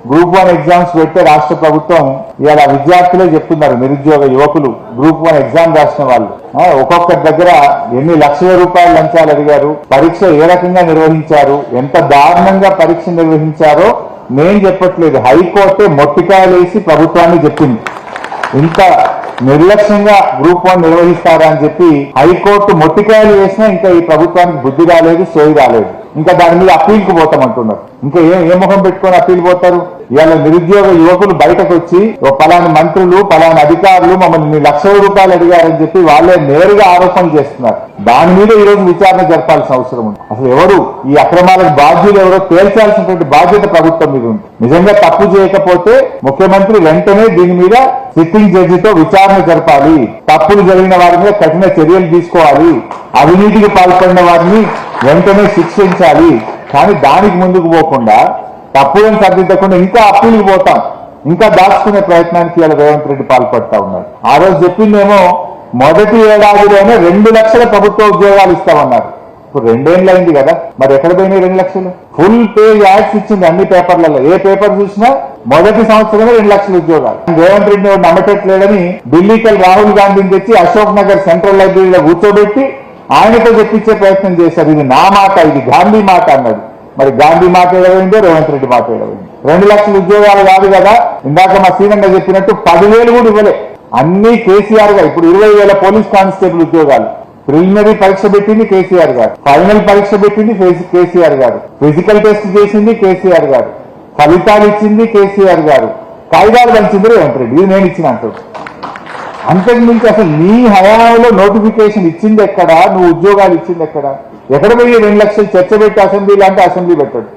Group 1 exams పెడితే రాష్ట్ర ప్రభుత్వం ఇవాళ విద్యార్థులే చెప్తున్నారు, నిరుద్యోగ యువకులు గ్రూప్ 1 ఎగ్జామ్ రాసిన వాళ్ళు ఒక్కొక్కరి దగ్గర ఎన్ని లక్షల రూపాయలు లంచాలు అడిగారు, పరీక్ష ఏ రకంగా నిర్వహించారు, ఎంత దారుణంగా పరీక్ష నిర్వహించారో నేను చెప్పట్లేదు, హైకోర్టే మొట్టికాయలేసి ప్రభుత్వాన్ని చెప్పింది. ఇంత నిర్లక్ష్యంగా గ్రూప్ 1 నిర్వహిస్తారా అని చెప్పి హైకోర్టు మొట్టికాయలు వేసినా ఇంకా ఈ ప్రభుత్వానికి బుద్ధి రాలేదు, సోయి రాలేదు. ఇంకా దాని మీద అప్పీల్కి పోతామంటున్నారు. ఇంకా ఏ ముఖం పెట్టుకొని అప్పీల్ పోతారు? ఇవాళ నిరుద్యోగ యువకులు బయటకు వచ్చి పలాని మంత్రులు పలాని అధికారులు మమ్మల్ని లక్షల రూపాయలు అడిగారని చెప్పి వాళ్ళే నేరుగా ఆరోపణలు చేస్తున్నారు. దాని మీద ఈ రోజు విచారణ జరపాల్సిన అవసరం ఉంది. అసలు ఎవరు ఈ అక్రమాలకు బాధ్యులు ఎవరో తేల్చాల్సినటువంటి బాధ్యత ప్రభుత్వం మీద ఉంది. నిజంగా తప్పు చేయకపోతే ముఖ్యమంత్రి వెంటనే దీని మీద సిట్టింగ్ జడ్జితో విచారణ జరపాలి, తప్పులు జరిగిన వారి మీద కఠిన చర్యలు తీసుకోవాలి, అవినీతికి పాల్పడిన వారిని వెంటనే శిక్షించాలి. కానీ దానికి ముందుకు పోకుండా తప్పులను సరిదిద్దకుండా ఇంకా అప్పులకు పోతాం, ఇంకా దాచుకునే ప్రయత్నానికి ఇలా రేవంత్ రెడ్డి పాల్పడతా ఉన్నారు. ఆ రోజు చెప్పిందేమో మొదటి ఏడాదిలోనే 2 లక్షల ప్రభుత్వ ఉద్యోగాలు ఇస్తామన్నారు. ఇప్పుడు 2 ఏళ్ళు అయింది కదా, మరి ఎక్కడ పోయినాయి 2 లక్షలు? ఫుల్ పేజ్ యాడ్స్ ఇచ్చింది అన్ని పేపర్లలో, ఏ పేపర్ చూసినా మొదటి సంవత్సరమే 2 లక్షల ఉద్యోగాలు. రేవంత్ రెడ్డి నమ్మటట్లేదని ఢిల్లీకి రాహుల్ గాంధీని తెచ్చి అశోక్ నగర్ సెంట్రల్ లైబ్రరీలో కూర్చోబెట్టి ఆయనతో చెప్పించే ప్రయత్నం చేశారు. ఇది నా మాట, ఇది గాంధీ మాట అన్నాడు. మరి గాంధీ మాట ఏడవైందో, రేవంత్ రెడ్డి మాట ఏడవైంది. 2 లక్షల ఉద్యోగాలు కాదు కదా, ఇందాక మా సీనన్న చెప్పినట్టు 10,000 కూడా ఇవ్వలే. అన్ని కేసీఆర్ గారు. ఇప్పుడు 20,000 పోలీస్ కానిస్టేబుల్ ఉద్యోగాలు. ప్రిలిమినరీ పరీక్ష పెట్టింది కేసీఆర్ గారు, ఫైనల్ పరీక్ష పెట్టింది కేసీఆర్ గారు, ఫిజికల్ టెస్ట్ చేసింది కేసీఆర్ గారు, ఫలితాలు ఇచ్చింది కేసీఆర్ గారు, కాయిదాలు పంచింది రేవంత్ రెడ్డి. ఇది నేను ఇచ్చిన అంటాడు. అంతకు మించి అసలు నీ హయాంలో నోటిఫికేషన్ ఇచ్చింది ఎక్కడా, నువ్వు ఉద్యోగాలు ఇచ్చింది ఎక్కడా? ఎక్కడ పోయి 2 లక్షలు చర్చ పెట్టి అసెంబ్లీలో అంటే అసెంబ్లీ పెట్టాడు.